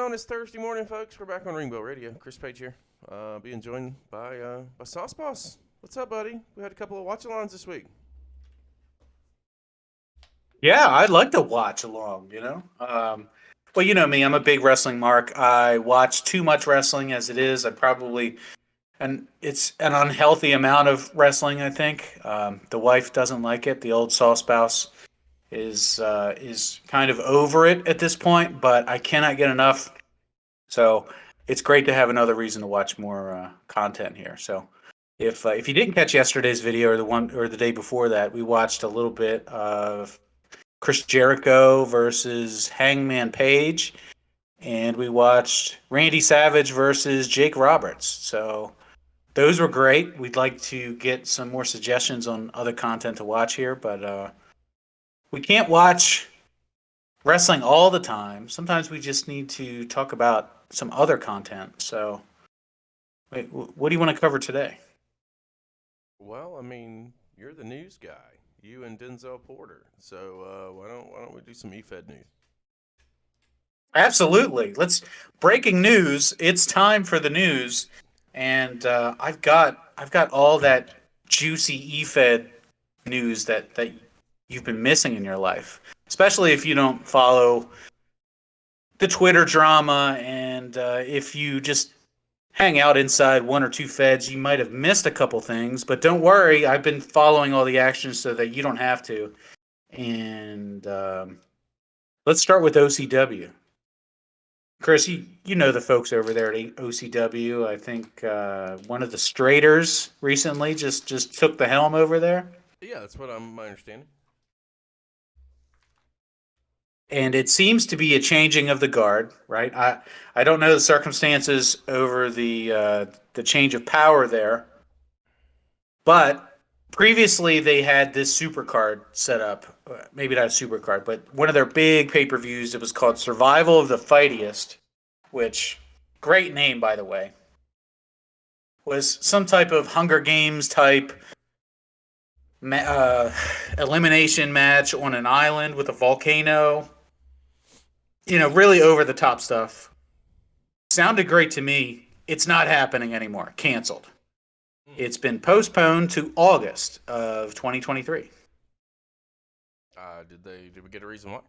on this Thursday morning, folks? We're back on RingBell Radio. Chris Page here, being joined by Sauce Boss. What's up, buddy? We had a couple of watch-alongs this week. Yeah, I'd like to watch along, well, you know me, I'm a big wrestling mark. I watch too much wrestling as it is. And it's an unhealthy amount of wrestling, I think. The wife doesn't like it. The old saw spouse is kind of over it at this point, but I cannot get enough. So it's great to have another reason to watch more content here. So if you didn't catch yesterday's video or the one or the day before that, we watched a little bit of Chris Jericho versus Hangman Page, and we watched Randy Savage versus Jake Roberts. So those were great. We'd like to get some more suggestions on other content to watch here, but we can't watch wrestling all the time. Sometimes we just need to talk about some other content. So, wait, what do you want to cover today? Well, I mean, you're the news guy. You and Denzel Porter. So why don't we do some eFed news? Absolutely. Breaking news. It's time for the news, and I've got all that juicy EFED news that you've been missing in your life, especially if you don't follow the Twitter drama, and if you just hang out inside one or two feds, you might have missed a couple things. But don't worry, I've been following all the action so that you don't have to. And let's start with OCW. Chris, you know the folks over there at OCW. I think one of the Straighters recently just took the helm over there. Yeah, that's what my understanding. And it seems to be a changing of the guard, right? I don't know the circumstances over the change of power there, but previously they had this super card set up. Maybe not a super card, but one of their big pay-per-views. It was called Survival of the Fightiest, which great name by the way. Was some type of Hunger Games type elimination match on an island with a volcano. Really over the top stuff. Sounded great to me. It's not happening anymore. Canceled. It's been postponed to August of 2023. Did we get a reason why?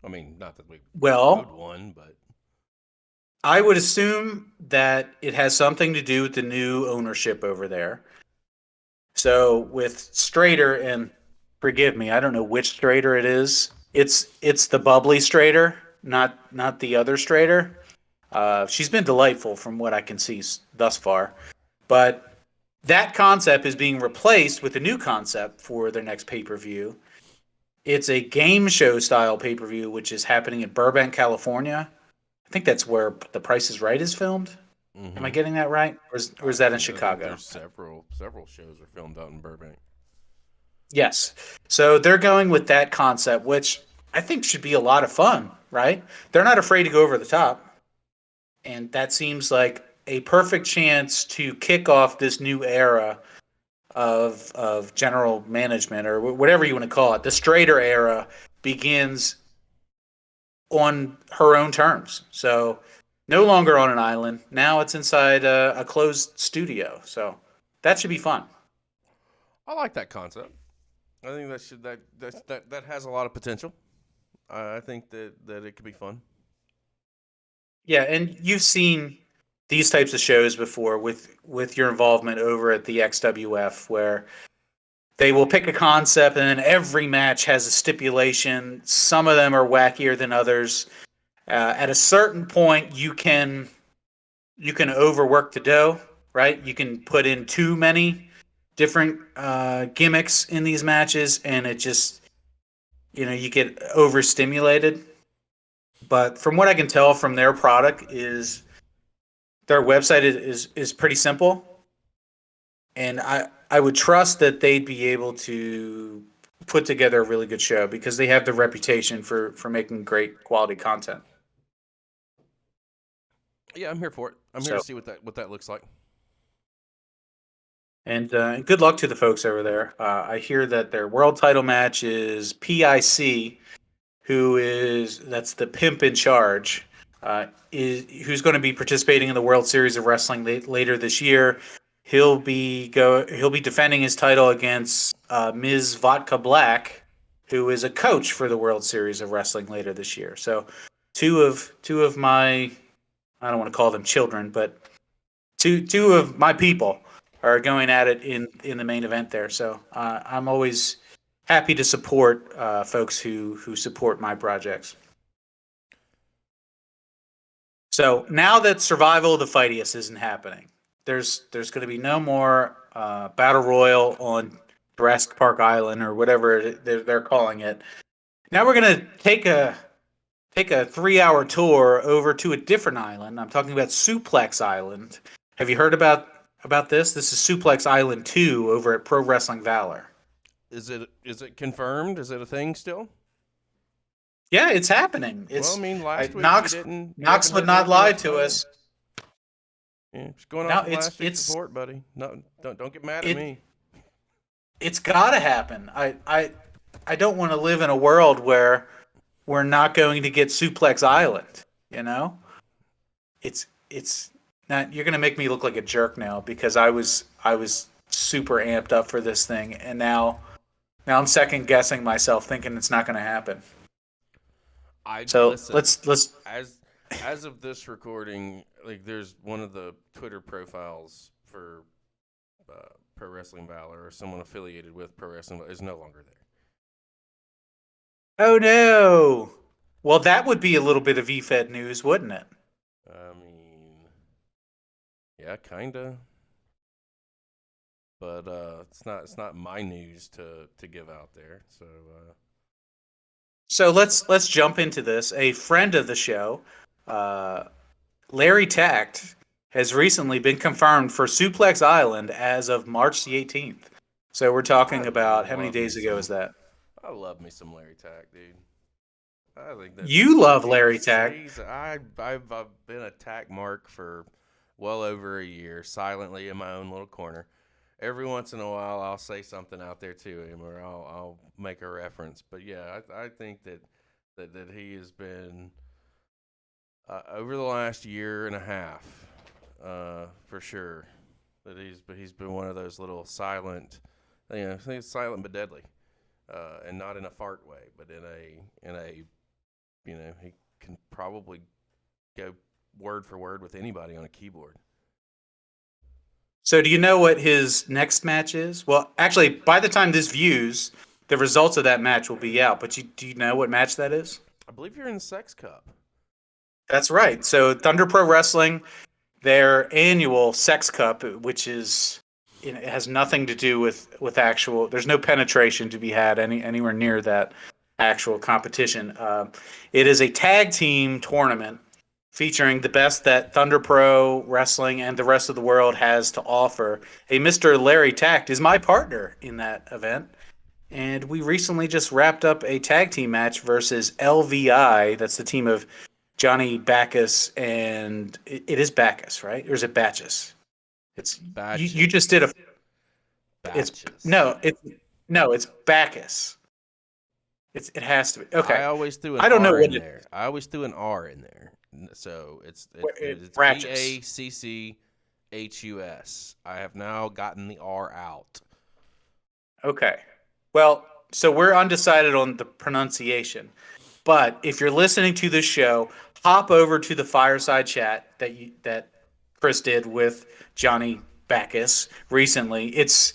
I mean, not that we Well, owed one, but I would assume that it has something to do with the new ownership over there. So with Strader, and forgive me, I don't know which Strader it is. It's the bubbly Strader, not the other Strader. She's been delightful from what I can see thus far, but that concept is being replaced with a new concept for their next pay-per-view. It's a game show style pay-per-view, which is happening in Burbank, California. I think that's where The Price is Right is filmed. mm-hmm. Am I getting that right, or is that in Chicago? There's several shows are filmed out in Burbank. Yes. So they're going with that concept, which I think should be a lot of fun, right? They're not afraid to go over the top. And that seems like a perfect chance to kick off this new era of general management, or whatever you want to call it. The Strader era begins on her own terms. So no longer on an island. Now it's inside a closed studio. So that should be fun. I like that concept. I think that has a lot of potential. I think that it could be fun. Yeah, and you've seen these types of shows before with your involvement over at the XWF, where they will pick a concept and then every match has a stipulation. Some of them are wackier than others. At a certain point, you can overwork the dough, right? You can put in too many different gimmicks in these matches, and it just you get overstimulated. But from what I can tell from their product is their website is pretty simple, and I would trust that they'd be able to put together a really good show because they have the reputation for making great quality content. Yeah, I'm here for it. I'm here to see what that looks like. And good luck to the folks over there. I hear that their world title match is PIC, that's the pimp in charge. who's going to be participating in the World Series of Wrestling later this year. He'll be defending his title against Ms. Vodka Black, who is a coach for the World Series of Wrestling later this year. So two of my, I don't want to call them children, but two of my people are going at it in the main event there. So I'm always happy to support folks who support my projects. So now that Survival of the Fightiest isn't happening, there's going to be no more Battle Royal on Jurassic Park Island or whatever they're calling it. Now we're going to take a 3-hour tour over to a different island. I'm talking about Suplex Island. Have you heard about this? This is Suplex Island 2 over at Pro Wrestling Valor. Is it confirmed? Is it a thing still? Yeah, it's happening. Well, I mean, last week Knox would not lie to us. Yeah, just going off last week's support, buddy. No, don't get mad at me. It's got to happen. I don't want to live in a world where we're not going to get Suplex Island. You know, it's not. You're going to make me look like a jerk now because I was super amped up for this thing, and now I'm second guessing myself, thinking it's not going to happen. Let's as of this recording, like there's one of the Twitter profiles for Pro Wrestling Valor or someone affiliated with Pro Wrestling Valor is no longer there. Oh no! Well, that would be a little bit of EFED news, wouldn't it? I mean, yeah, kinda. But it's not my news to give out there. So let's jump into this. A friend of the show, Larry Tact, has recently been confirmed for Suplex Island as of March the 18th. So we're talking about how many days ago is that? I love me some Larry Tact, dude. I think that you love Larry Tact. I've been a Tact mark for well over a year, silently in my own little corner. Every once in a while, I'll say something out there to him, or I'll make a reference. But yeah, I think that he has been over the last year and a half, for sure, that he's been one of those little silent, I think it's silent but deadly, and not in a fart way, but in a he can probably go word for word with anybody on a keyboard. So do you know what his next match is? Well, actually, by the time this views, the results of that match will be out. But do you know what match that is? I believe you're in the Sex Cup. That's right. So Thunder Pro Wrestling, their annual Sex Cup, which is it has nothing to do with actual. There's no penetration to be had anywhere near that actual competition. It is a tag team tournament featuring the best that Thunder Pro Wrestling and the rest of the world has to offer. Hey, Mr. Larry Tact is my partner in that event. And we recently just wrapped up a tag team match versus LVI. That's the team of Johnny Bacchus and... It is Bacchus, right? Or is it Batchus? It's Batches. You just did a... Batches. It's Bacchus. It has to be. Okay. I always threw an I don't know R what in there. I always threw an R in there. So it's Bacchus. I have now gotten the R out. Okay. Well, so we're undecided on the pronunciation. But if you're listening to this show, hop over to the fireside chat that Chris did with Johnny Bacchus recently. It's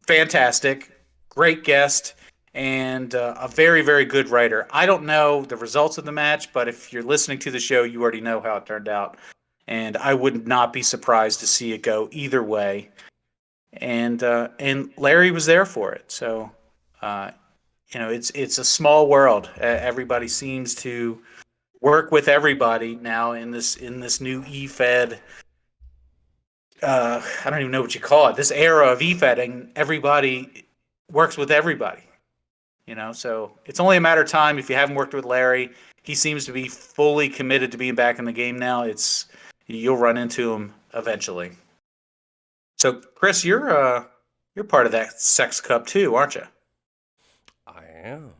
fantastic. Great guest. And a very, very good writer. I don't know the results of the match, but if you're listening to the show, you already know how it turned out. And I would not be surprised to see it go either way. And Larry was there for it. So, it's a small world. Everybody seems to work with everybody now in this new EFED. I don't even know what you call it. This era of EFEDing, everybody works with everybody. So it's only a matter of time. If you haven't worked with Larry, he seems to be fully committed to being back in the game now. You'll run into him eventually. So, Chris, you're part of that Sex Cup too, aren't you? I am.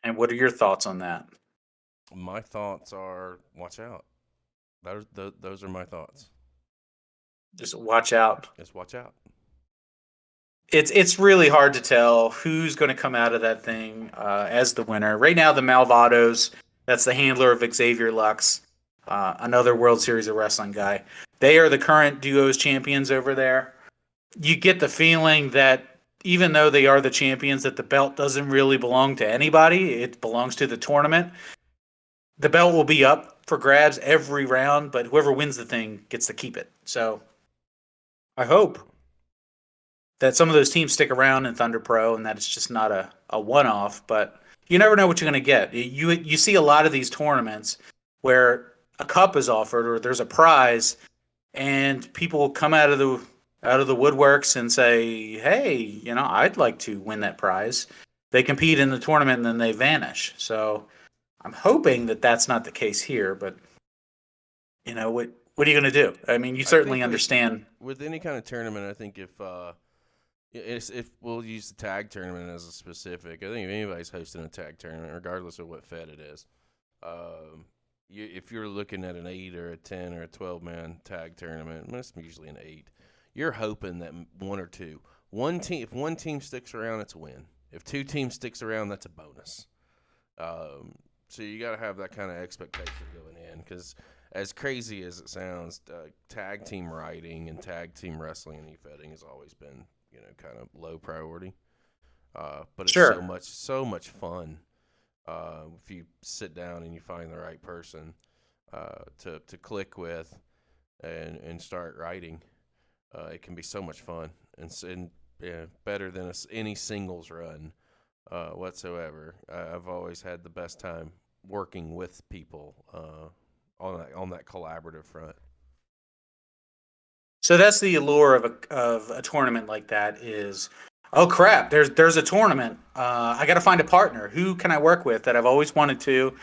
And what are your thoughts on that? My thoughts are watch out. Those are my thoughts. Just watch out. Just watch out. It's really hard to tell who's going to come out of that thing as the winner. Right now, the Malvados, that's the handler of Xavier Lux, another World Series of Wrestling guy. They are the current duos champions over there. You get the feeling that even though they are the champions, that the belt doesn't really belong to anybody. It belongs to the tournament. The belt will be up for grabs every round, but whoever wins the thing gets to keep it. So I hope that some of those teams stick around in Thunder Pro and that it's just not a one off, but you never know what you're going to get. You see a lot of these tournaments where a cup is offered or there's a prize and people come out of the woodworks and say, "Hey, I'd like to win that prize." They compete in the tournament and then they vanish. So I'm hoping that that's not the case here, but what are you going to do? I mean, you I certainly think understand. with any kind of tournament, I think if we'll use the tag tournament as a specific, I think if anybody's hosting a tag tournament, regardless of what Fed it is, if you're looking at an 8 or a 10 or a 12-man tag tournament, it's usually an 8. You're hoping that if one team sticks around, it's a win. If two teams sticks around, that's a bonus. So you got to have that kind of expectation going in, because as crazy as it sounds, tag team writing and tag team wrestling and e-fetting has always been, kind of low priority. But it's Sure. so much fun if you sit down and you find the right person to click with and start writing. It can be so much fun and yeah, better than any singles run whatsoever. I've always had the best time working with people on that collaborative front. So that's the allure of a tournament like that is, oh crap, there's a tournament. I got to find a partner. Who can I work with that I've always wanted to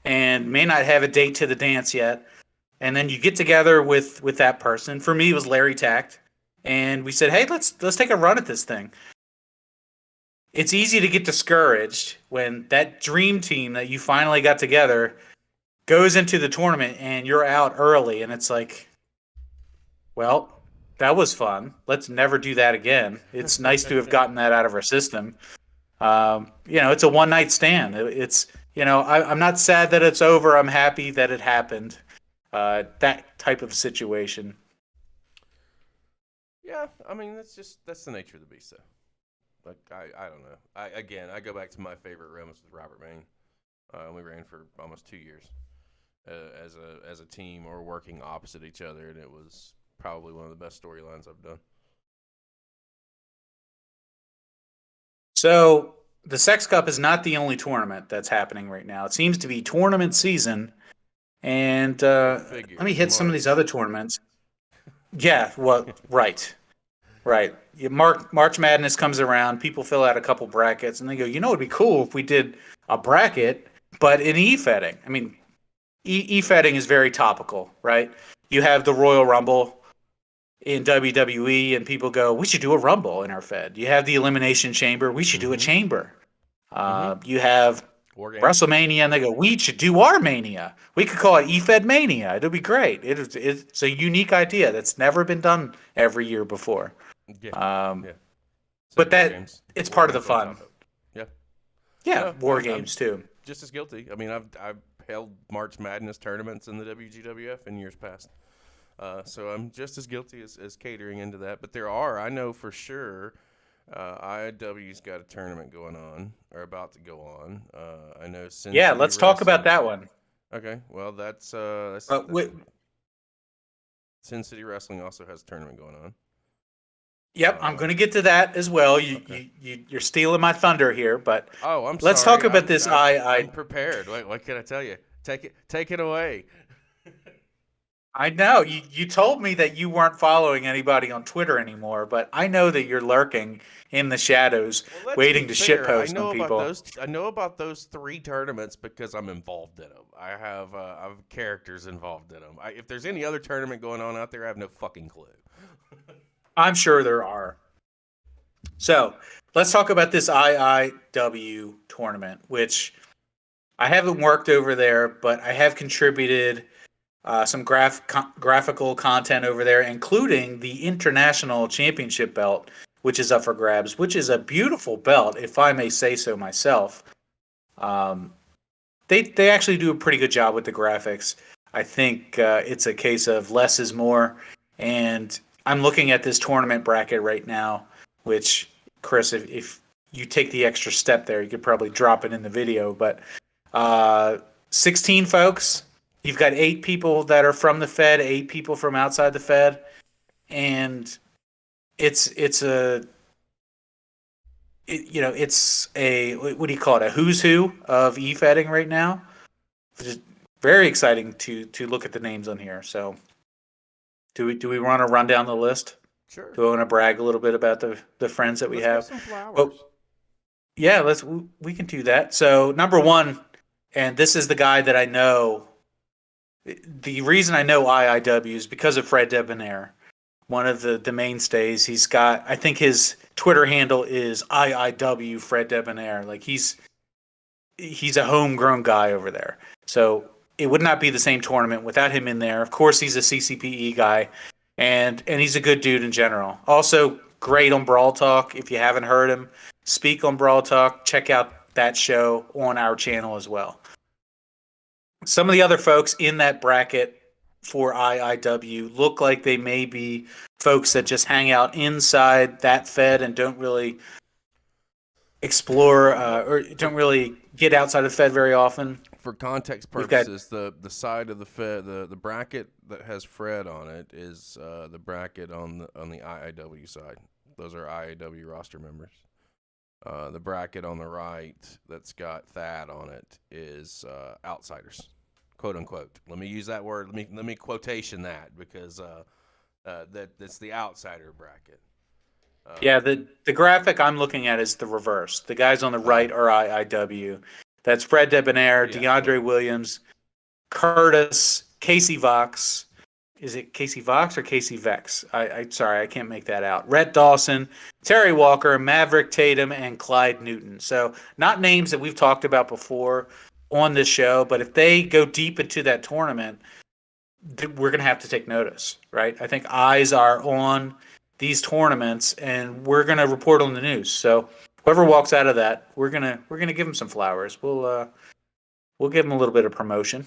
and may not have a date to the dance yet? And then you get together with that person. For me, it was Larry Tact, and we said, hey, let's take a run at this thing. It's easy to get discouraged when that dream team that you finally got together goes into the tournament and you're out early, and it's like, well, that was fun. Let's never do that again. It's nice to have gotten that out of our system. It's a one night stand. It's I'm not sad that it's over. I'm happy that it happened. That type of situation. Yeah, I mean that's the nature of the beast. Though. Like I don't know. I go back to my favorite runs with Robert Bain. We ran for almost 2 years as a team or working opposite each other, and it was probably one of the best storylines I've done. So the Sex Cup is not the only tournament that's happening right now. It seems to be tournament season, and Go let figure. me It's hit some of these other March. tournaments. Yeah, well, right. Right. March Madness comes around, people fill out a couple brackets, and they go, it'd be cool if we did a bracket, but in e-fetting. I mean, e-fetting is very topical, right? You have the Royal Rumble in WWE, and people go, we should do a Rumble in our Fed. You have the Elimination Chamber, we should do a Mm-hmm. Chamber. Mm-hmm. You have War games. WrestleMania, and they go, we should do our Mania. We could call it e-fed Mania. It'll be great. It's a unique idea that's never been done every year before. Yeah. Um, Yeah. Same but war that games. it's War part of the games on fun. top of it. Yeah. Yeah, No, war I'm games too. just as guilty. I mean, I've held March Madness tournaments in the WGWF in years past. So I'm just as guilty as catering into that. But I know for sure, IW's got a tournament going on or about to go on. I know Sin Yeah, City let's talk about Wrestling. that one. Okay, well Wait, Sin City Wrestling also has a tournament going on. yep, I'm going to get to that as well. Okay. You're stealing my thunder here, but Oh, I'm let's talk sorry. about this. I'm prepared. What can I tell you? Take it away. I know you told me that you weren't following anybody on Twitter anymore, but I know that you're lurking in the shadows, Well, let's be waiting to fair. shitpost on people. I know about those three tournaments because I'm involved in them. I have characters involved in them. If there's any other tournament going on out there, I have no fucking clue. I'm sure there are. So let's talk about this IIW tournament, which I haven't worked over there, but I have contributed some graphical content over there, including the International Championship belt, which is up for grabs, which is a beautiful belt, if I may say so myself. Um, they actually do a pretty good job with the graphics. I think it's a case of less is more, and I'm looking at this tournament bracket right now, which Chris, if you take the extra step there, you could probably drop it in the video, but uh, 16 folks. You've got 8 people that are from the Fed, 8 people from outside the Fed, and it's a it's a what do you call it? A who's who of e-Fedding right now. Just very exciting to look at the names on here. So do we want to run down the list? Sure. Do we want to brag a little bit about the friends that we Let's give have? some Well, flowers. yeah, we can do that. So number one, and this is the guy that I know. The reason I know IIW is because of Fred Debonair, one of the mainstays. He's got, I think his Twitter handle is IIW Fred Debonair. Like he's a homegrown guy over there. So it would not be the same tournament without him in there. Of course, he's a CCPE guy, and he's a good dude in general. Also, great on Brawl Talk. If you haven't heard him speak on Brawl Talk, check out that show on our channel as well. Some of the other folks in that bracket for IIW look like they may be folks that just hang out inside that Fed and don't really explore Well, or for don't really get outside of the Fed very often. for context We've got purposes, the side of the the bracket that has Fred on it is the bracket on the IIW side. Those are IIW roster members. The bracket on the right that's got Thad on it is outsiders, quote unquote. Let me use that word. Let me quotation that because that's the outsider bracket. Yeah, Um, the graphic I'm looking at is the reverse. The guys on the right are IIW. That's Fred Debonair, yeah, DeAndre Williams, Curtis, Casey Vox. Is it Casey Vox or Casey Vex? I sorry, I can't make that out. Rhett Dawson, Terry Walker, Maverick Tatum, and Clyde Newton. So not names that we've talked about before on this show, but if they go deep into that tournament, we're going to have to take notice, right? I think eyes are on these tournaments, and we're going to report on the news. So whoever walks out of that, we're gonna give them some flowers. We'll give them a little bit of promotion.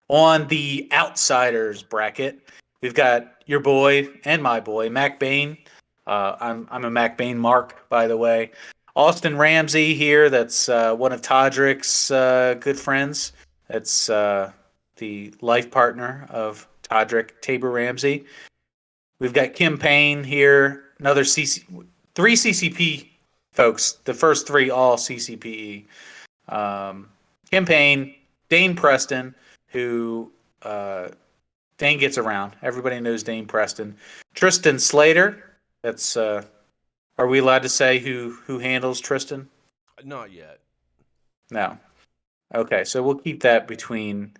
On the outsiders bracket, we've got your boy and my boy Mac Bain. I'm a Mac Bain mark, by the way. Austin Ramsey here. That's one of Todrick's good friends. That's the life partner of Todrick, Tabor Ramsey. We've got Kim Payne here. Another three CCP folks. The first three all CCPE. Kim Payne, Dane Preston, who Dane gets around. Everybody knows Dane Preston. Tristan Slater. That's are we allowed to say who handles Tristan? not yet. No. Okay, so we'll keep that between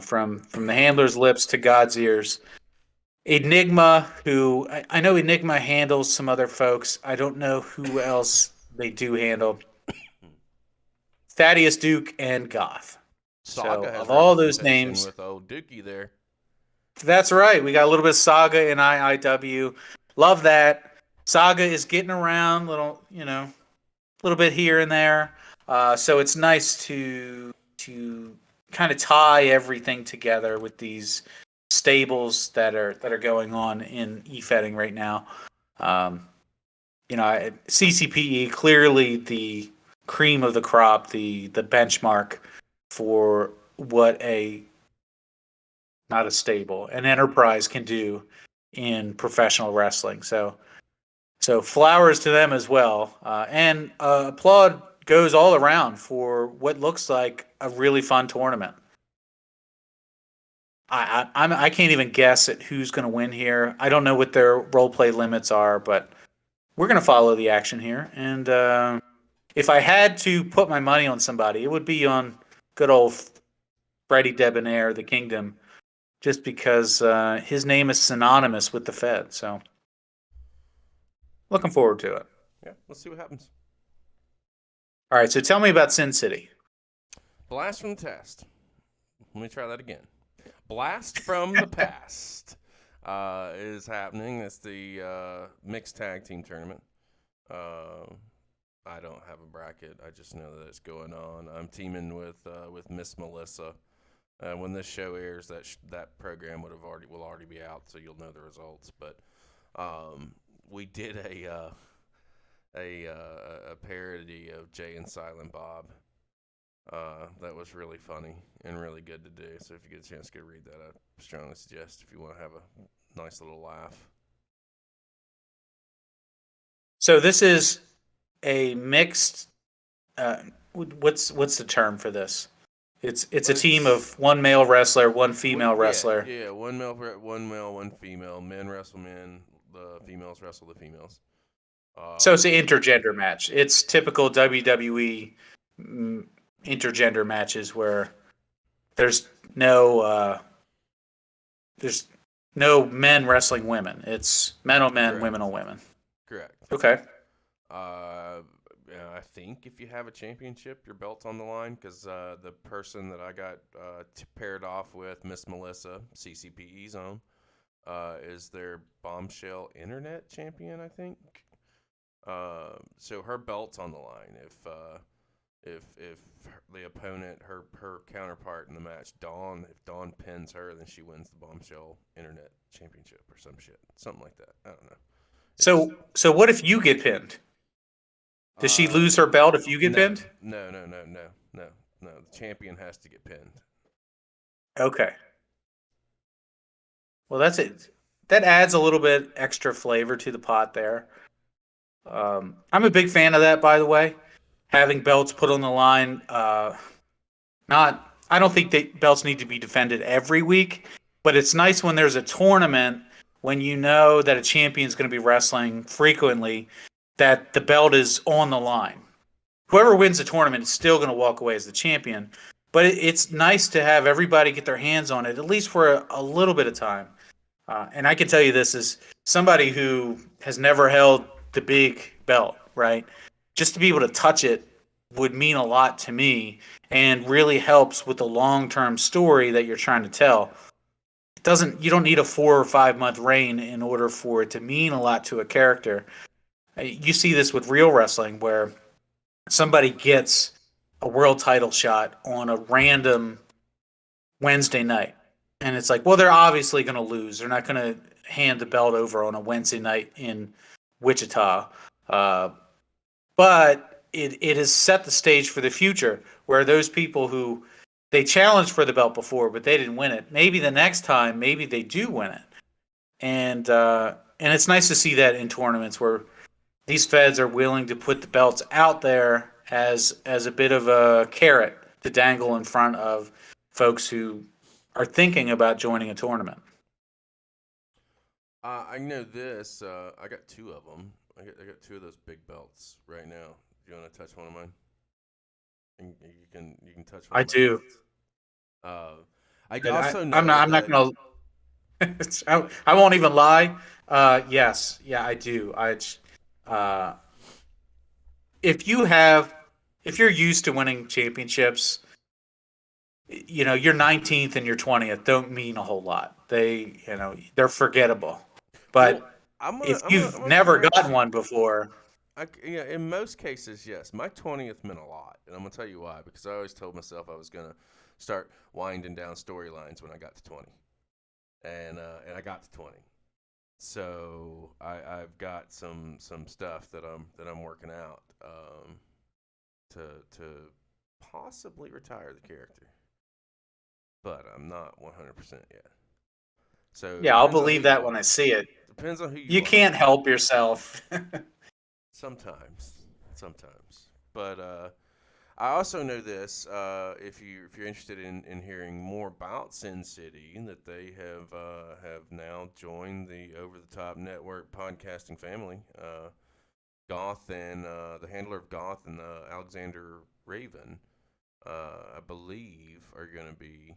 from the handler's lips to God's ears. Enigma, who I know Enigma handles some other folks. I don't know who else they do handle. Thaddeus Duke and Goth. So Saga has of all those representation names, with old Dookie there. that's right. We got a little bit of Saga in IIW. Love that. Saga is getting around, little bit here and there. So it's nice to kind of tie everything together with these stables that are going on in e-Fedding right now. Um, CCPE clearly the cream of the crop, the benchmark for what a not a stable, an enterprise can do in professional wrestling. So flowers to them as well, and applaud goes all around for what looks like a really fun tournament. I can't even guess at who's going to win here. I don't know what their role play limits are, but we're going to follow the action here. And if I had to put my money on somebody, it would be on good old Freddie Debonair, the Kingdom, just because his name is synonymous with the Fed. So looking forward to it. Yeah, let's see what happens. All right, so tell me about Sin City. Blast from the test. Let me try that again. Blast from the past is happening. It's the mixed tag team tournament. Uh, I don't have a bracket. I just know that it's going on. I'm teaming with Miss Melissa. When this show airs, that program will already be out, so you'll know the results. But we did a parody of Jay and Silent Bob. That was really funny and really good to do. So if you get a chance to go read that, I strongly suggest if you want to have a nice little laugh. So this is a mixed. Uh, what's the term for this? It's a team It's of one male wrestler, one female yeah, wrestler. yeah. One male, one female. Men wrestle men. The females wrestle the females. So it's an Um, intergender match. It's typical WWE mm, intergender matches where there's no uh, there's no men wrestling women. It's men on men, women correct, on women. correct. Okay. Uh, yeah, I think if you have a championship, your belt's on the line because the person that I got paired off with, Miss Melissa, CCPE's own, is their bombshell internet champion, I think. So her belt's on the line. If the opponent, her counterpart in the match, Dawn, if Dawn pins her, then she wins the bombshell internet championship or some shit, something like that. I don't know. It's So what if you get pinned? Does she uh lose her belt if you get no pinned? no. The champion has to get pinned. Okay. Well, that's it. That adds a little bit extra flavor to the pot there. I'm a big fan of that, by the way. Having belts put on the line. Not, I don't think that belts need to be defended every week, but it's nice when there's a tournament when you know that a champion is going to be wrestling frequently, that the belt is on the line. Whoever wins the tournament is still going to walk away as the champion, but it's nice to have everybody get their hands on it at least for a little bit of time. And I can tell you this as somebody who has never held the big belt, right? Just to be able to touch it would mean a lot to me and really helps with the long term story that you're trying to tell. It doesn't, you don't need a 4 or 5 month reign in order for it to mean a lot to a character. You see this with real wrestling where somebody gets a world title shot on a random Wednesday night. And it's like, well, they're obviously going to lose. They're not going to hand the belt over on a Wednesday night in Wichita. Uh, but it has set the stage for the future where those people who they challenged for the belt before, but they didn't win it. Maybe the next time, maybe they do win it. And it's nice to see that in tournaments where these feds are willing to put the belts out there as a bit of a carrot to dangle in front of folks who are thinking about joining a tournament. I know this. I got two of them. I got two of those big belts right now. Do you want to touch one of mine? And you can touch one I of my do. belts. Uh, I And also I'm not. know I'm not that. gonna. I won't even lie. Yes. Yeah. I do. Uh, if you have, if you're used to winning championships, your 19th and your 20th don't mean a whole lot. They're forgettable. Well, But I'm gonna if I'm gonna I'm you've gonna never correct gotten you. one before, Yeah, in most cases, yes. My 20th meant a lot, and I'm gonna tell you why. Because I always told myself I was gonna start winding down storylines when I got to 20, and I got to 20. So I've got some stuff that I'm working out to possibly retire the character, but I'm not 100% yet. So it yeah, I'll depends on who believe you that when I are. see it. Depends on who you You are. can't help yourself. Sometimes. But I also know this. If you're interested in hearing more about Sin City, that they have now joined the Over the Top Network podcasting family. Goth and the handler of Goth and Alexander Raven, I believe, are going to be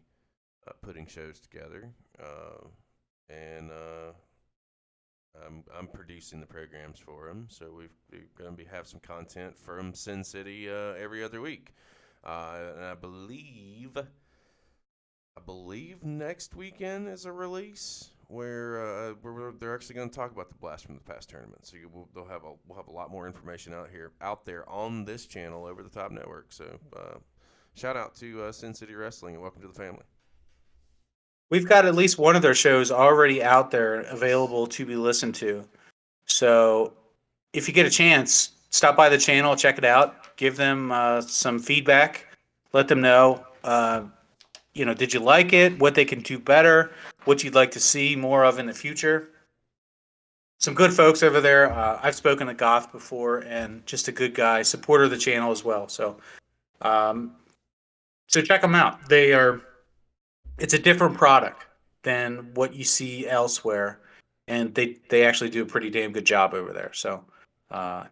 putting shows together. And I'm producing the programs for them, so we're going to have some content from Sin City every other week. And I believe next weekend is a release where they're actually going to talk about the Blast from the Past tournament. So we'll have a lot more information out there on this channel over the Top Network. So shout out to Sin City Wrestling and welcome to the family. We've got at least one of their shows already out there available to be listened to. So if you get a chance, stop by the channel, check it out, give them some feedback, let them know, did you like it, what they can do better, what you'd like to see more of in the future. Some good folks over there. I've spoken to Goth before, and just a good guy, supporter of the channel as well. Um, so check them out. It's a different product than what you see elsewhere, and they actually do a pretty damn good job over there. So,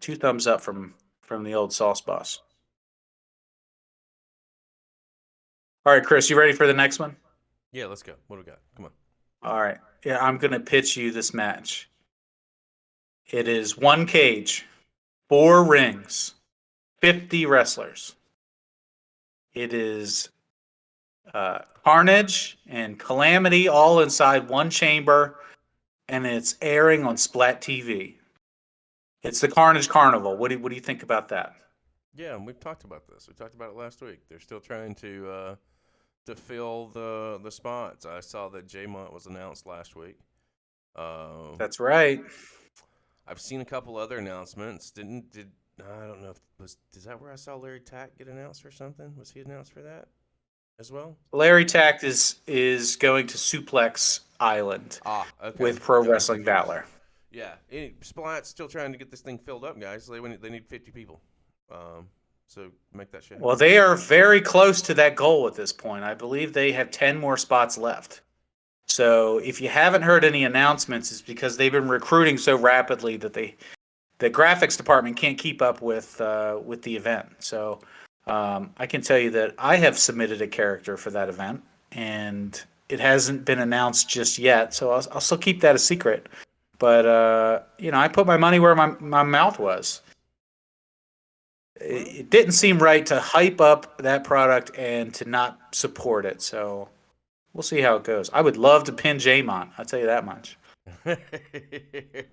two thumbs up from the old Sauce Boss. All right, Chris, you ready for the next one? Yeah, let's go. What do we got? Come on. All right, yeah, I'm gonna pitch you this match. It is one cage, four rings, 50 wrestlers. It is Carnage and Calamity all inside one chamber, and it's airing on Splat TV. It's the Carnage Carnival. What do you think about that? Yeah, and we've talked about this. We talked about it last week. They're still trying to fill the spots. I saw that J-Mont was announced last week. Uh, That's right. I've seen a couple other announcements. Did I don't know if is that where I saw Larry Tack get announced or something? Was he announced for that as well? Larry Tact is going to Suplex Island Ah, okay. with Pro Got him Wrestling confused. Valor. Yeah, Splat's still trying to get this thing filled up, guys. They need 50 people. So make that shit Well, happen. they are very close to that goal at this point. I believe they have 10 more spots left. So if you haven't heard any announcements, it's because they've been recruiting so rapidly that the graphics department can't keep up with the event. So I can tell you that I have submitted a character for that event, and it hasn't been announced just yet. So I'll still keep that a secret. But I put my money where my mouth was. Well, It didn't seem right to hype up that product and to not support it. So we'll see how it goes. I would love to pin Jamon. I'll tell you that much.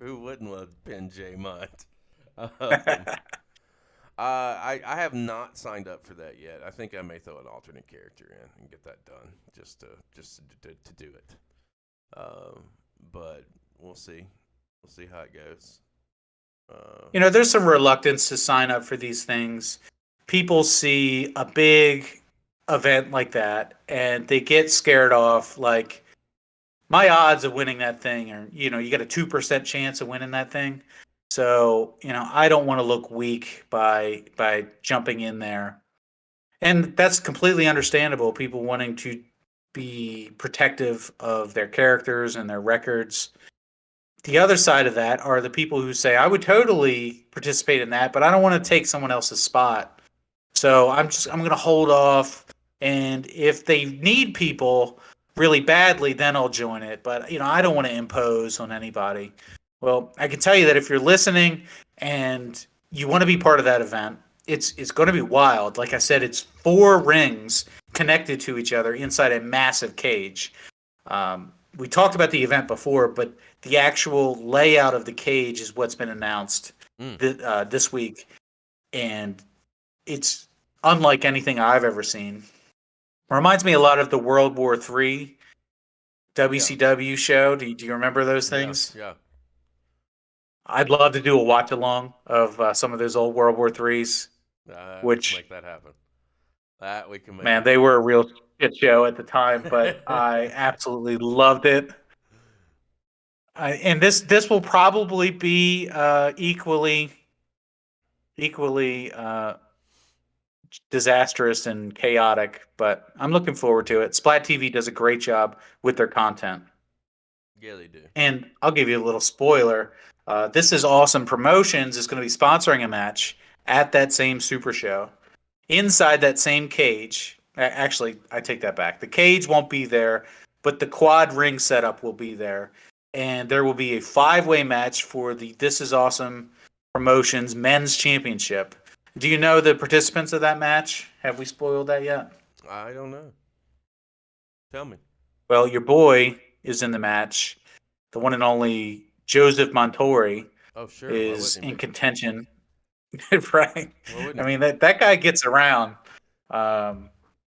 who wouldn't love Pin J Mont? Um, I have not signed up for that yet. I think I may throw an alternate character in and get that done just to do it. Um, but we'll see. We'll see how it goes. Uh, There's some reluctance to sign up for these things. People see a big event like that and they get scared off. Like, my odds of winning that thing are, you got a 2% chance of winning that thing. So, I don't want to look weak by jumping in there. And that's completely understandable. People wanting to be protective of their characters and their records. The other side of that are the people who say, I would totally participate in that, but I don't want to take someone else's spot. So I'm going to hold off. And if they need people really badly, then I'll join it. But, I don't want to impose on anybody. Well, I can tell you that if you're listening and you want to be part of that event, it's going to be wild. Like I said, it's four rings connected to each other inside a massive cage. We talked about the event before, but the actual layout of the cage is what's been announced mm, this week, and it's unlike anything I've ever seen. Reminds me a lot of the World War III yeah, WCW show. Do you remember those yeah, things? yeah. I'd love to do a watch along of some of those old World War IIIs, We can which, make that happen. That we can make man, they happen. were a real shit show at the time, but I absolutely loved it. And this will probably be equally disastrous and chaotic, but I'm looking forward to it. Splat TV does a great job with their content. Yeah, they do. And I'll give you a little spoiler. This is Awesome Promotions is going to be sponsoring a match at that same Super Show inside that same cage. Actually, I take that back. The cage won't be there, but the quad ring setup will be there. And there will be a five-way match for the This Is Awesome Promotions Men's Championship. Do you know the participants of that match? Have we spoiled that yet? I don't know. Tell me. Well, your boy is in the match. The one and only Joseph Montori Oh, sure. Why is wouldn't he in be? contention, right? Why I wouldn't mean that guy gets around. Um,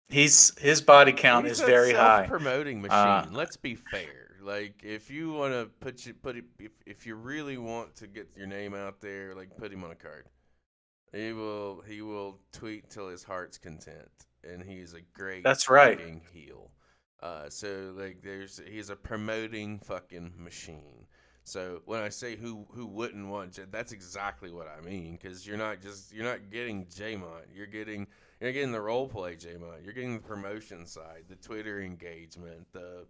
his body he? count He's is a very high. self-promoting Uh, machine. Let's be fair. Like, if you want to put it, if you really want to get your name out there, like, put him on a card. He will tweet till his heart's content, and he's a great that's right. fucking heel. So like he's a promoting fucking machine. So when I say who wouldn't want J, that's exactly what I mean, because you're not getting Jmont, you're getting the role play Jmont, you're getting the promotion side, the Twitter engagement, the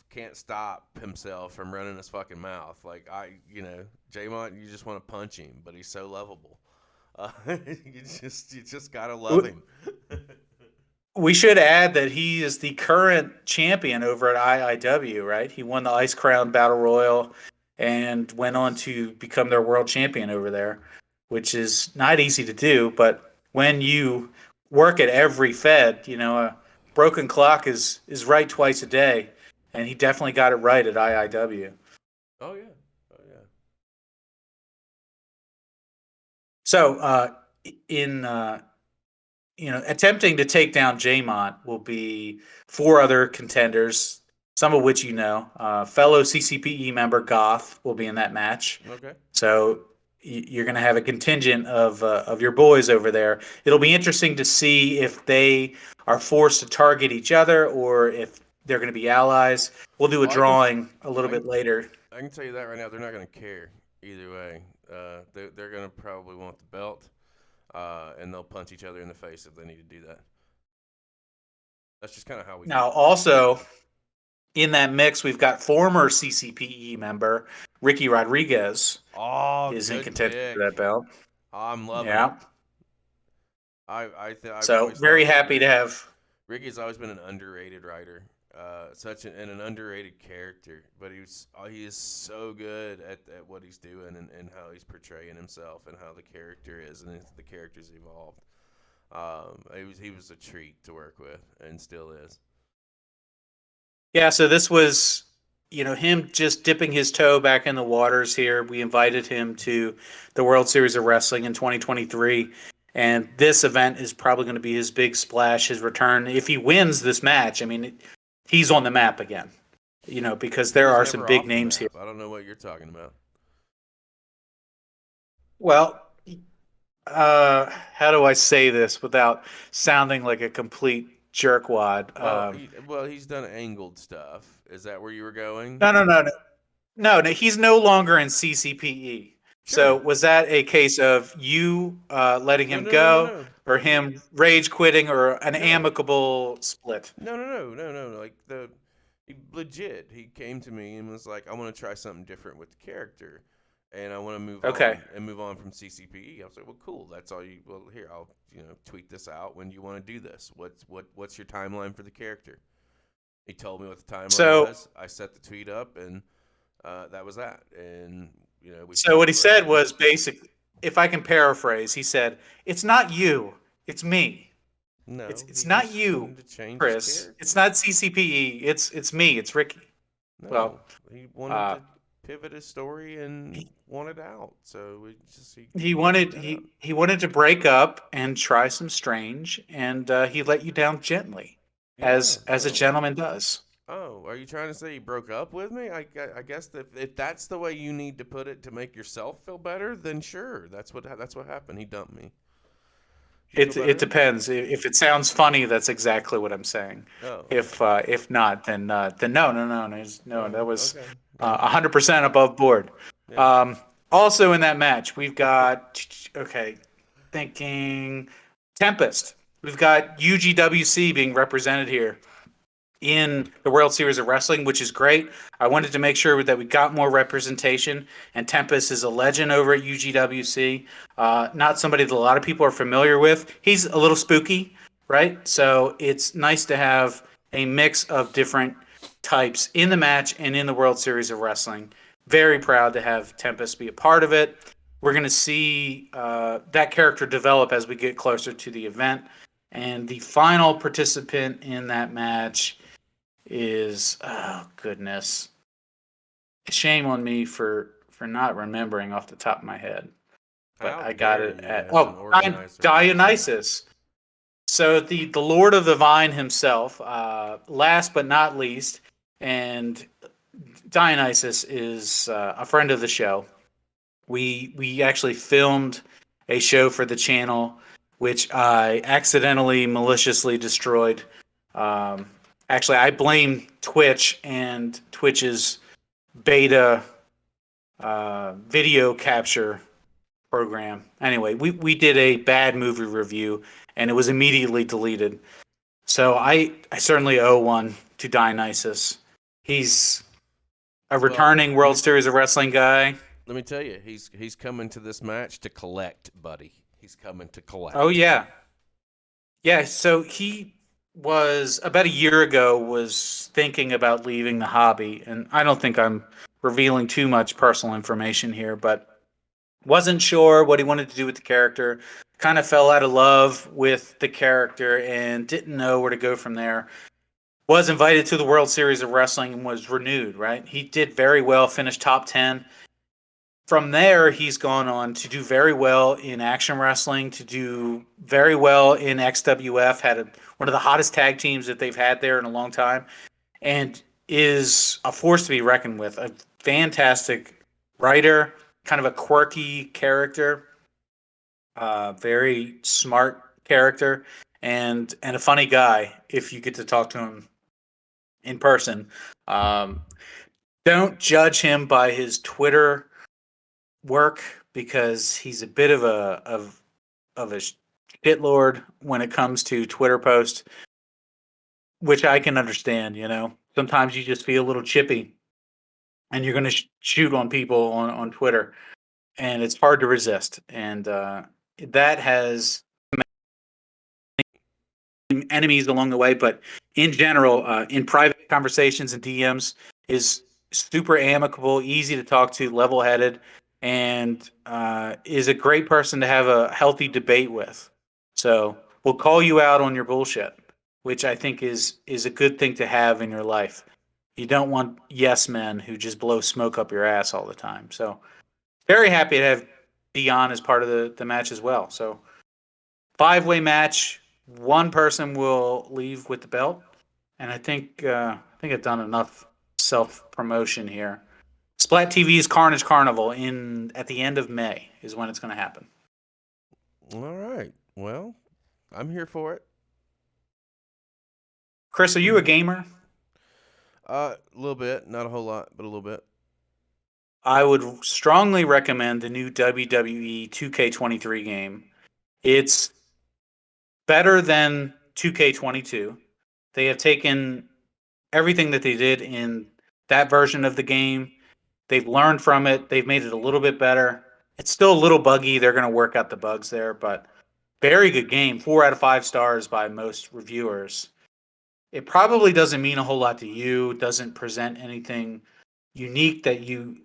can't stop himself from running his fucking mouth. Like Jmont, you just want to punch him, but he's so lovable. You just gotta love him. We should add that he is the current champion over at IIW, right? He won the Ice Crown Battle Royal and went on to become their world champion over there, which is not easy to do. But when you work at every Fed, a broken clock is right twice a day, and he definitely got it right at IIW. Oh yeah, oh yeah. So, in attempting to take down Jaymont will be four other contenders, some of which you know. Fellow CCPE member Goth will be in that match. Okay. So you're going to have a contingent of your boys over there. It'll be interesting to see if they are forced to target each other or if they're going to be allies. We'll do a Well, drawing a little I bit can, later. I can tell you that right now. They're not gonna care either way. They're gonna probably want the belt, and they'll punch each other in the face if they need to do that. That's just kind of how we do Now, it. also in that mix, we've got former CCPE member Ricky Rodriguez Oh, is in good contention for that pick. belt. I'm loving it. Yeah. I've So always very thought that happy to have. Ricky's always been an underrated writer, and an underrated character. But he is so good at what he's doing, and how he's portraying himself, and how the character is, and the character's evolved. He was a treat to work with, and still is. Yeah, so this was, him just dipping his toe back in the waters here. We invited him to the World Series of Wrestling in 2023, and this event is probably going to be his big splash, his return. If he wins this match, I mean, he's on the map again. Because He there was are some never big off the names here. map. I don't know what you're talking about. Well, how do I say this without sounding like a complete jerkwad? He's done angled stuff. Is that where you were going? No, no, no, no, no, no. He's no longer in CCPE. So Sure. was that a case of you letting No, him no, no, no, go, no. or him rage quitting, or an No. amicable split? No, no, no, no, no. Like he legit. He came to me and was like, "I want to try something different with the character, and I want to Okay. move on from CCPE." I was like, "Well, cool. That's all you. Well, here I'll tweet this out. When do you want to do this? What's your timeline for the character?" He told me what the timeline So, was. I set the tweet up, and that was that. And we so spoke what he for a said bit. was basically, if I can paraphrase, he said, "It's not you, it's me. It's No, it's he not just you, wanted to change his Chris. It's character. not CCPE. It's me. It's Ricky." Well, No, he wanted uh, to pivot his story and he, wanted out. So he he worked wanted that out. he wanted to break up and try some strange, and he let you down gently, Yeah. as a Oh. gentleman does. Oh. Are you trying to say he broke up with me? I guess that if that's the way you need to put it to make yourself feel better, then sure. That's what happened. He dumped me. You feel It better? depends. If it sounds funny, that's exactly what I'm saying. Oh. Okay. If not, then no, no, no, no, no. Oh. That was Okay. Well. 100% above board. Yeah. Um, Also in that match, we've got okay, thinking Tempest. We've got UGWC being represented here in the World Series of Wrestling, which is great. I wanted to make sure that we got more representation, and Tempest is a legend over at UGWC. Not somebody that a lot of people are familiar with. He's a little spooky, right? So it's nice to have a mix of different types in the match and in the World Series of Wrestling. Very proud to have Tempest be a part of it. We're going to see that character develop as we get closer to the event. And the final participant in that match is, oh goodness, shame on me for not remembering off the top of my head. But How I got dare it you, at, as an organizer of this match? Dionysus. So the Lord of the Vine himself, last but not least, and Dionysus is a friend of the show. We actually filmed a show for the channel, which I accidentally maliciously destroyed. Um, Actually, I blame Twitch and Twitch's beta video capture program. Anyway, we did a bad movie review, and it was immediately deleted. So I certainly owe one to Dionysus. He's a Well, returning World Series of Wrestling guy. let me tell you, he's coming to this match to collect, buddy. He's coming to Oh collect. yeah, yeah. So he was about a year ago was thinking about leaving the hobby, and I don't think I'm revealing too much personal information here, but wasn't sure what he wanted to do with the character. Kind of fell out of love with the character and didn't know where to go from there. Was invited to the World Series of Wrestling and was renewed, right? He did very well, finished top 10. From there, he's gone on to do very well in action wrestling, to do very well in XWF, one of the hottest tag teams that they've had there in a long time, and is a force to be reckoned with. A fantastic writer, kind of a quirky character, very smart character, and a funny guy if you get to talk to him in person. Um, don't judge him by his Twitter work because he's a bit of a shitlord when it comes to Twitter posts, which I can understand. You know, sometimes you just feel a little chippy, and you're going to shoot on people on Twitter, and it's hard to resist. And that has enemies along the way, but in general, in private conversations and DMs, is super amicable, easy to talk to, level headed, and is a great person to have a healthy debate with. So we'll call you out on your bullshit, which I think is a good thing to have in your life. You don't want yes men who just blow smoke up your ass all the time. So very happy to have Dion as part of the match as well. So five-way match. One person will leave with the belt, and I think I've done enough self promotion here. Splat TV's Carnage Carnival in at the end of May is when it's going to happen. All right. Well, I'm here for it. Chris, are you a gamer? A little bit, not a whole lot, but a little bit. I would strongly recommend the new WWE 2K23 game. It's better than 2K22. They have taken everything that they did in that version of the game. They've learned from it. They've made it a little bit better. It's still a little buggy. They're going to work out the bugs there, but very good game. 4 out of 5 stars by most reviewers. It probably doesn't mean a whole lot to you. Doesn't present anything unique that you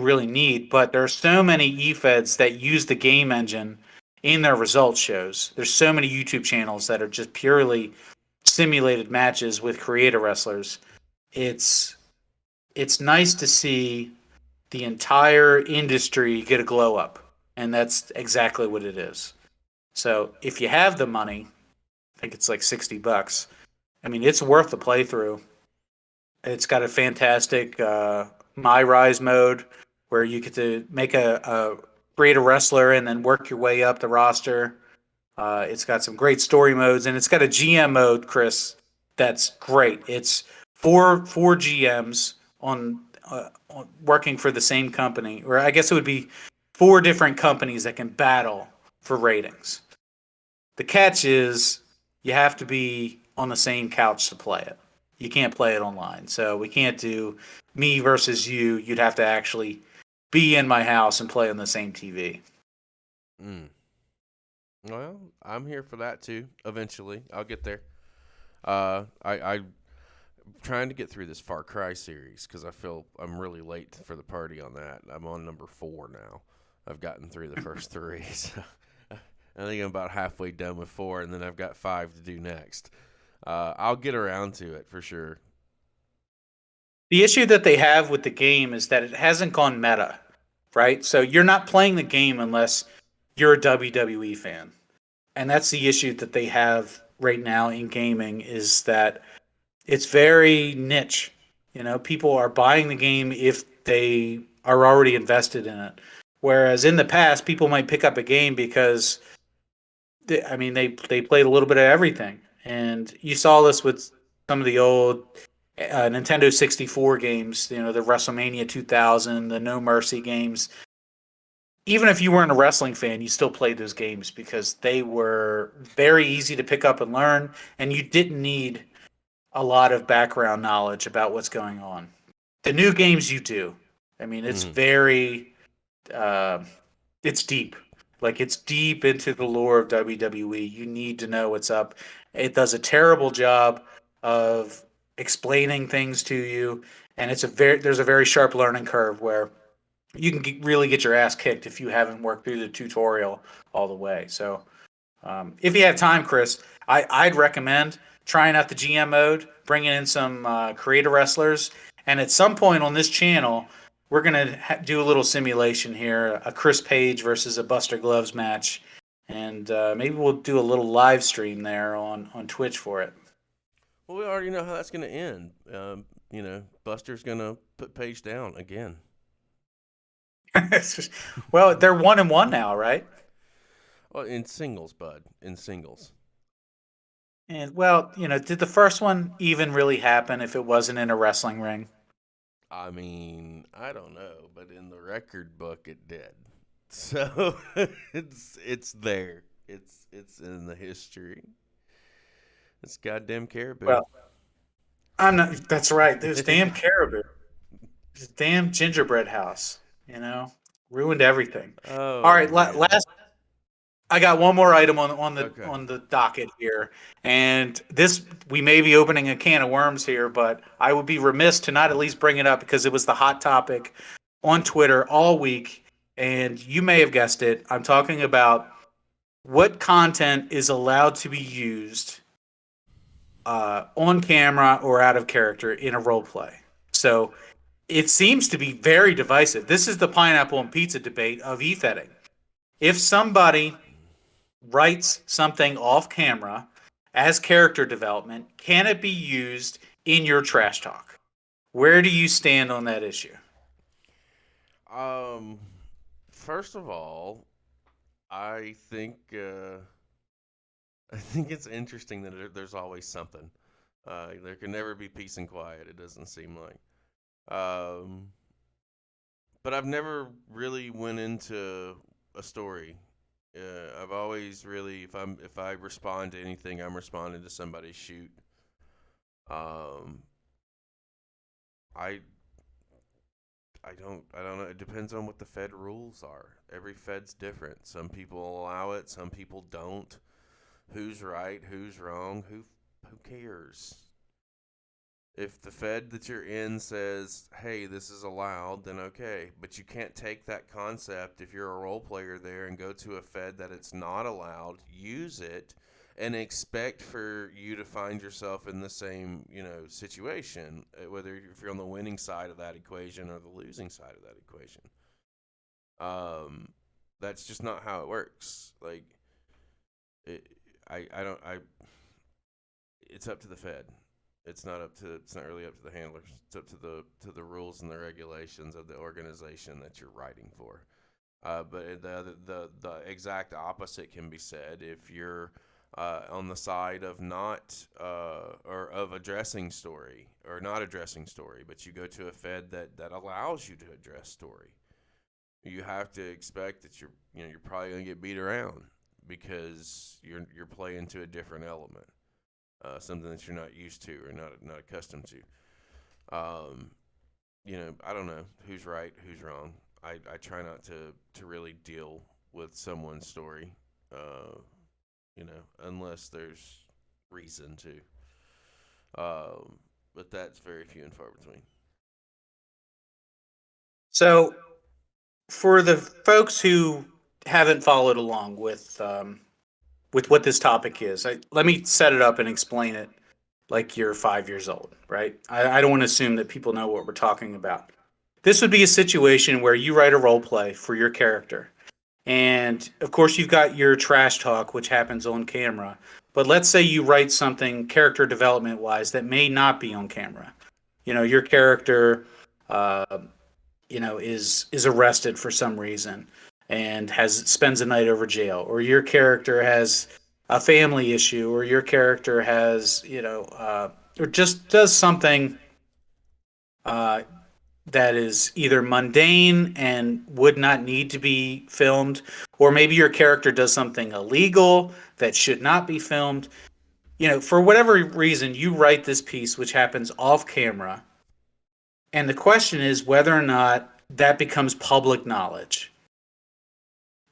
really need. But there are so many e-feds that use the game engine in their results shows. There's so many YouTube channels that are just purely simulated matches with creator wrestlers. It's it's nice to see the entire industry get a glow up, and that's exactly what it is. So if you have the money, I think it's like $60. I mean, it's worth the playthrough. It's got a fantastic My Rise mode where you get to make a create a wrestler and then work your way up the roster. It's got some great story modes, and it's got a GM mode, Chris. That's great. It's four GMs on working for the same company, or I guess it would be 4 different companies that can battle for ratings. The catch is you have to be on the same couch to play it. You can't play it online, so we can't do me versus you. You'd have to actually be in my house and play on the same TV. Mm. Well, I'm here for that too. Eventually, I'll get there. I'm trying to get through this Far Cry series because I feel I'm really late for the party on that. I'm on number 4 now, I've gotten through the first three. So I think I'm about halfway done with four, and then I've got five to do next. I'll get around to it for sure. The issue that they have with the game is that it hasn't gone meta, right? So you're not playing the game unless you're a WWE fan. And that's the issue that they have right now in gaming is that it's very niche. You know, people are buying the game if they are already invested in it. Whereas in the past, people might pick up a game because they played a little bit of everything, and you saw this with some of the old Nintendo 64 games. You know, the WrestleMania 2000, the No Mercy games. Even if you weren't a wrestling fan, you still played those games because they were very easy to pick up and learn, and you didn't need a lot of background knowledge about what's going on. The new games you do. I mean, it's Mm-hmm. very uh, it's deep. Like it's deep into the lore of WWE. You need to know what's up. It does a terrible job of explaining things to you, and there's a very sharp learning curve where you can really get your ass kicked if you haven't worked through the tutorial all the way. So if you have time, Chris, I'd recommend trying out the GM mode, bringing in some creator wrestlers, and at some point on this channel, we're gonna do a little simulation here: a Chris Page versus a Buster Gloves match, and maybe we'll do a little live stream there on Twitch for it. Well, we already know how that's going to end. Buster's going to put Paige down again. Well, they're 1-1 now, right? Well, in singles, bud. In singles. And well, did the first one even really happen if it wasn't in a wrestling ring? I mean, I don't know, but in the record book, it did. So it's there. It's in the history. It's goddamn caribou. Well, I'm not. That's right. Those damn caribou. This damn gingerbread house, you know, ruined everything. All Oh right, man. last. I got one more item Okay. on the docket here, and this we may be opening a can of worms here, but I would be remiss to not at least bring it up because it was the hot topic on Twitter all week, and you may have guessed it. I'm talking about what content is allowed to be used on camera or out of character in a role play. So it seems to be very divisive. This is the pineapple and pizza debate of e-fetting. If somebody writes something off camera as character development, can it be used in your trash talk? Where do you stand on that issue? Um. First of all, I think I think it's interesting that there's always something. There can never be peace and quiet. It doesn't seem like. Um. But I've never really went into a story. I've always really, if I respond to anything, I'm responding to somebody's shoot. Um, I I don't know. It depends on what the Fed rules are. Every Fed's different. Some people allow it, some people don't. Who's right? Who's wrong? Who cares? If the Fed that you're in says, "Hey, this is allowed," then okay. But you can't take that concept if you're a role player there and go to a Fed that it's not allowed, use it, and expect for you to find yourself in the same, situation, whether if you're on the winning side of that equation or the losing side of that equation. Um, that's just not how it works. Like, it, I don't, I it's up to the Fed. It's not really up to the handlers. It's up to the rules and the regulations of the organization that you're writing for. But the exact opposite can be said if you're on the side of not or of addressing story or not addressing story, but you go to a Fed that allows you to address story. You have to expect that you're probably gonna get beat around because you're playing to a different element, something that you're not used to or not accustomed to. Um, I don't know who's right, who's wrong. I try not to really deal with someone's story, uh, unless there's reason to. But that's very few and far between. So For the folks who haven't followed along with what this topic is, let me set it up and explain it like you're 5 years old, right? I don't want to assume that people know what we're talking about. This would be a situation where you write a role play for your character. And of course, you've got your trash talk, which happens on camera. But let's say you write something character development wise that may not be on camera. Your character, uh, is arrested for some reason and has spends a night over jail, or your character has a family issue, or your character has, or just does something uh, that is either mundane and would not need to be filmed, or maybe your character does something illegal that should not be filmed. For whatever reason, you write this piece, which happens off camera, and the question is whether or not that becomes public knowledge.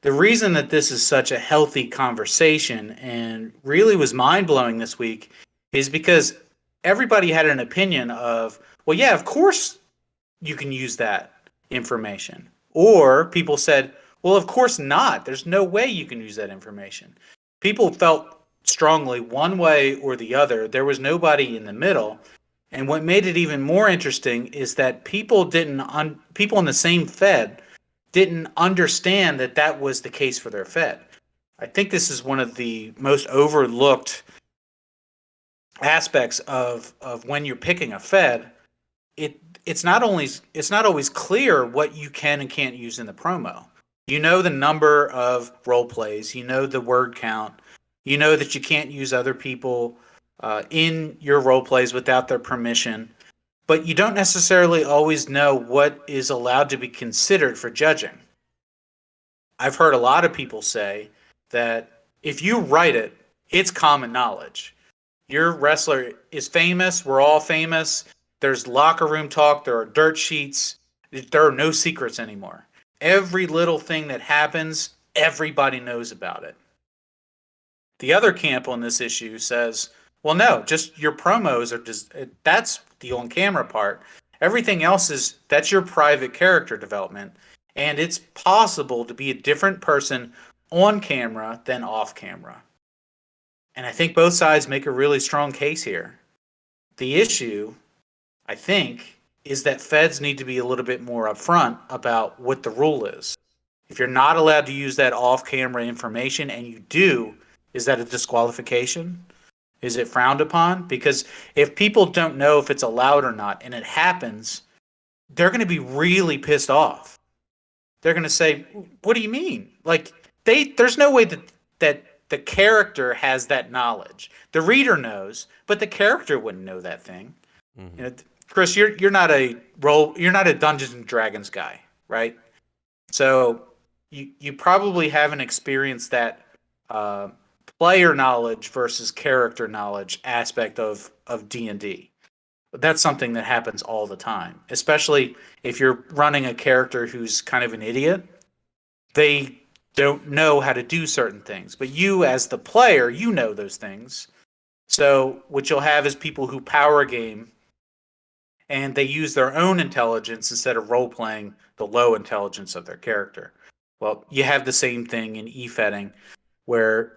The reason that this is such a healthy conversation and really was mind blowing this week is because everybody had an opinion of, well, yeah, of course you can use that information. Or people said, well, of course not. There's no way you can use that information. People felt strongly one way or the other. There was nobody in the middle. And what made it even more interesting is that people in the same Fed didn't understand that that was the case for their Fed. I think this is one of the most overlooked aspects of when you're picking a Fed. It's not always clear what you can and can't use in the promo. You know the number of role plays, you know the word count, you know that you can't use other people in your role plays without their permission, but you don't necessarily always know what is allowed to be considered for judging. I've heard a lot of people say that if you write it, it's common knowledge. Your wrestler is famous. We're all famous. There's locker room talk. There are dirt sheets. There are no secrets anymore. Every little thing that happens, everybody knows about it. The other camp on this issue says, well, no, just your promos are just that's the on camera part. Everything else that's your private character development. And it's possible to be a different person on camera than off camera. And I think both sides make a really strong case here. The issue, I think, is that feds need to be a little bit more upfront about what the rule is. If you're not allowed to use that off camera information and you do, is that a disqualification? Is it frowned upon? Because if people don't know if it's allowed or not and it happens, they're going to be really pissed off. They're going to say, "What do you mean?" Like there's no way that the character has that knowledge. The reader knows, but the character wouldn't know that thing. You Hmm. know, Chris, you're not a Dungeons and Dragons guy, right? So you probably haven't experienced that uh, player knowledge versus character knowledge aspect of D&D. But that's something that happens all the time, especially if you're running a character who's kind of an idiot. They don't know how to do certain things, but you as the player, you know those things. So what you'll have is people who power game and they use their own intelligence instead of role playing the low intelligence of their character. Well, you have the same thing in e-fetting where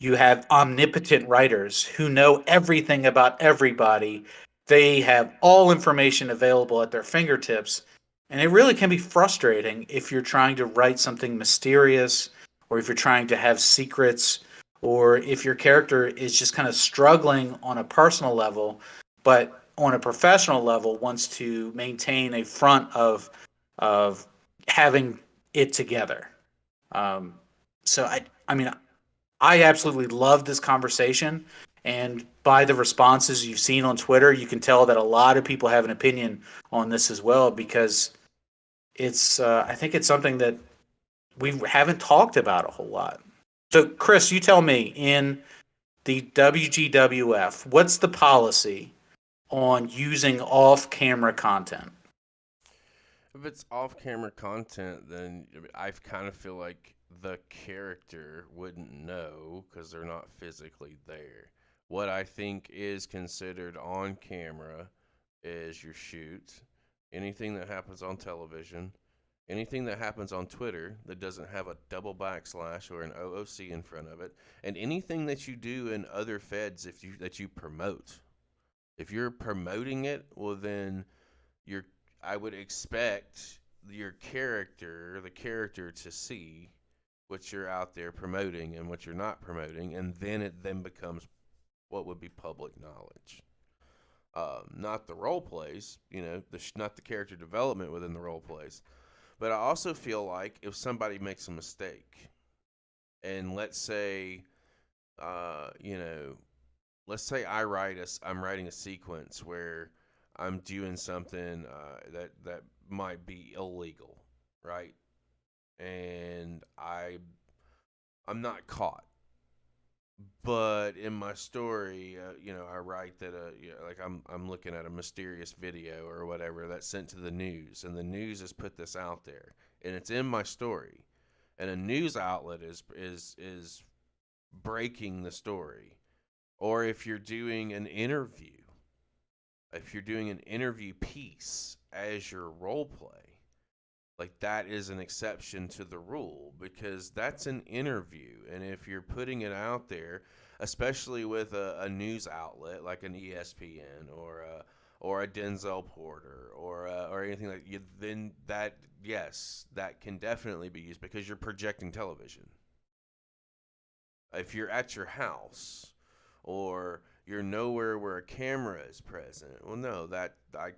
you have omnipotent writers who know everything about everybody. They have all information available at their fingertips. And it really can be frustrating if you're trying to write something mysterious or if you're trying to have secrets or if your character is just kind of struggling on a personal level, but on a professional level wants to maintain a front of having it together. Um, so I mean, I absolutely love this conversation. And by the responses you've seen on Twitter, you can tell that a lot of people have an opinion on this as well because I think it's something that we haven't talked about a whole lot. So, Chris, you tell me in the WGWF, what's the policy on using off camera content? If it's off-camera content, then I kind of feel like the character wouldn't know because they're not physically there. What I think is considered on camera is your shoot, anything that happens on television, Anything that happens on Twitter that doesn't have a double backslash or an OOC in front of it, and anything that you do in other feds that you promote. If you're promoting it, well then you're I would expect the character to see what you're out there promoting and what you're not promoting, and then it then becomes what would be public knowledge. Not the role plays, not the character development within the role plays. But I also feel like if somebody makes a mistake, and uh, you know, let's say I'm writing a sequence where I'm doing something that might be illegal, right? And I'm not caught. But in my story, I write that, like I'm looking at a mysterious video or whatever that's sent to the news, and the news has put this out there, and it's in my story, and a news outlet is breaking the story. Or if you're doing an interview piece as your role play, like that is an exception to the rule because that's an interview. And if you're putting it out there, especially with a news outlet like an ESPN or a Denzel Porter or anything like you, then that yes, that can definitely be used because you're projecting television. If you're at your house or you're nowhere where a camera is present, well, no, that I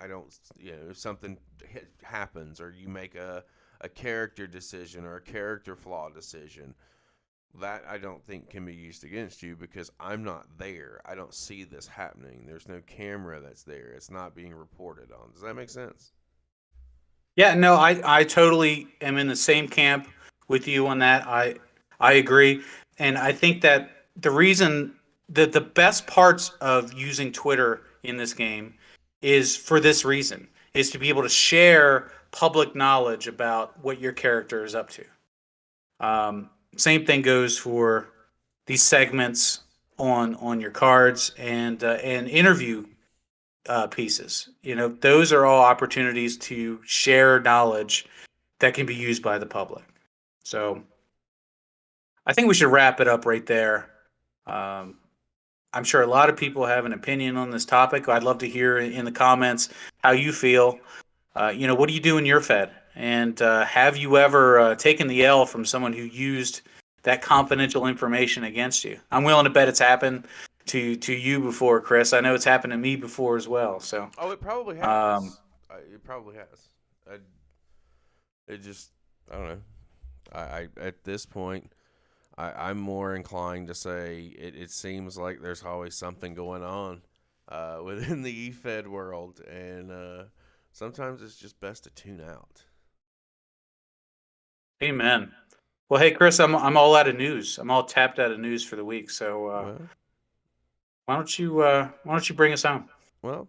don't, if something happens or you make a character decision or a character flaw decision, that I don't think can be used against you because I'm not there. I don't see this happening. There's no camera that's there. It's not being reported on. Does that make sense? Yeah, no, I totally am in the same camp with you on that. I agree, and I think that the reason that the best parts of using Twitter in this game is for this reason, is to be able to share public knowledge about what your character is up to. Same thing goes for these segments on your cards and interview pieces. You know, those are all opportunities to share knowledge that can be used by the public. So I think we should wrap it up right there. Um, I'm sure a lot of people have an opinion on this topic. I'd love to hear in the comments how you feel. What do you do in your Fed? And have you ever taken the L from someone who used that confidential information against you? I'm willing to bet it's happened to you before, Chris. I know it's happened to me before as well. So, Oh, it probably um, has. It probably has. I, it just, I don't know. I at this point, I'm more inclined to say it seems like there's always something going on within the eFed world, and sometimes it's just best to tune out. amen. Well, hey, Chris, I'm all out of news. I'm all tapped out of news for the week. So Well, why don't you bring us home?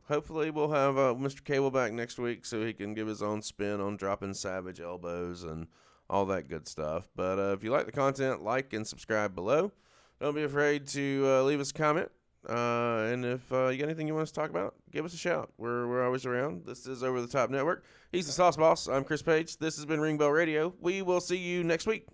hopefully we'll have Mr. Cable back next week so he can give his own spin on dropping savage elbows and all that good stuff. But if you like the content, like and subscribe below. Don't be afraid to leave us a comment. And if you got anything you want us to talk about, give us a shout. We're always around. This is Over the Top Network. He's the Sauce Boss. I'm Chris Page. This has been RingBell Radio. We will see you next week.